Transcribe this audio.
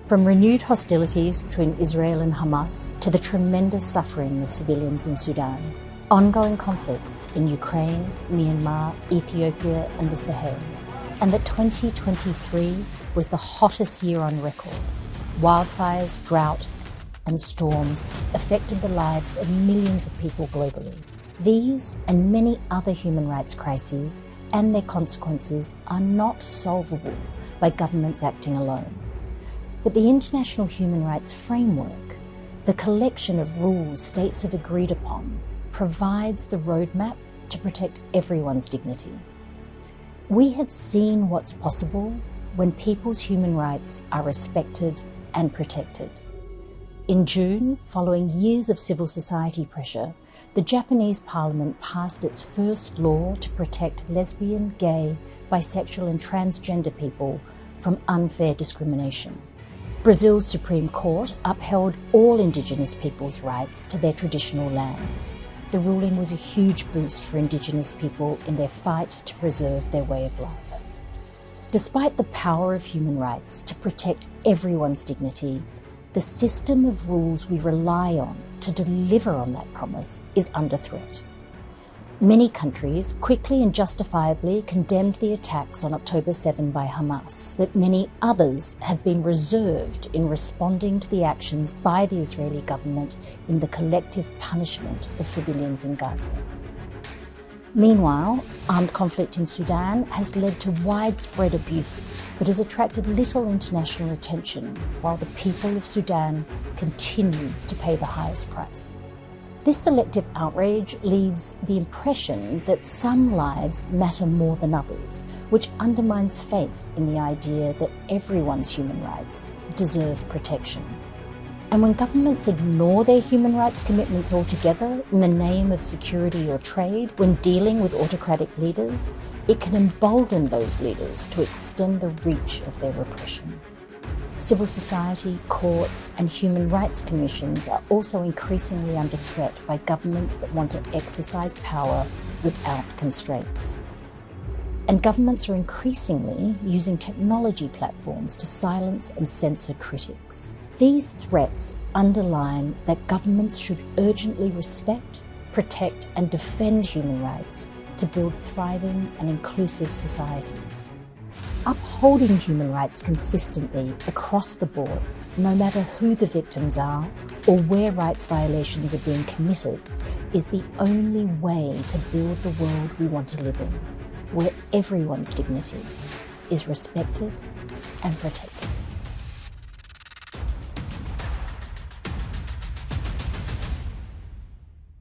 From renewed hostilities between Israel and Hamas to the tremendous suffering of civilians in Sudan, ongoing conflicts in Ukraine, Myanmar, Ethiopia and the Sahel, and that 2023 was the hottest year on record. Wildfires, drought and storms affected the lives of millions of people globally. These and many other human rights crises and their consequences are not solvable by governments acting alone. But the international human rights framework, the collection of rules states have agreed upon, provides the roadmap to protect everyone's dignity. We have seen what's possible when people's human rights are respected and protected. In June, following years of civil society pressure, the Japanese parliament passed its first law to protect lesbian, gay, bisexual and transgender people from unfair discrimination. Brazil's Supreme Court upheld all Indigenous peoples' rights to their traditional lands. The ruling was a huge boost for Indigenous people in their fight to preserve their way of life. Despite the power of human rights to protect everyone's dignity, the system of rules we rely on to deliver on that promise is under threat. Many countries quickly and justifiably condemned the attacks on October 7 by Hamas, but many others have been reserved in responding to the actions by the Israeli government in the collective punishment of civilians in Gaza. Meanwhile, armed conflict in Sudan has led to widespread abuses, but has attracted little international attention, while the people of Sudan continue to pay the highest price. This selective outrage leaves the impression that some lives matter more than others, which undermines faith in the idea that everyone's human rights deserve protection. And when governments ignore their human rights commitments altogether in the name of security or trade when dealing with autocratic leaders, it can embolden those leaders to extend the reach of their repression. Civil society, courts and human rights commissions are also increasingly under threat by governments that want to exercise power without constraints. And governments are increasingly using technology platforms to silence and censor critics. These threats underline that governments should urgently respect, protect and defend human rights to build thriving and inclusive societies. Upholding human rights consistently across the board, no matter who the victims are or where rights violations are being committed, is the only way to build the world we want to live in, where everyone's dignity is respected and protected.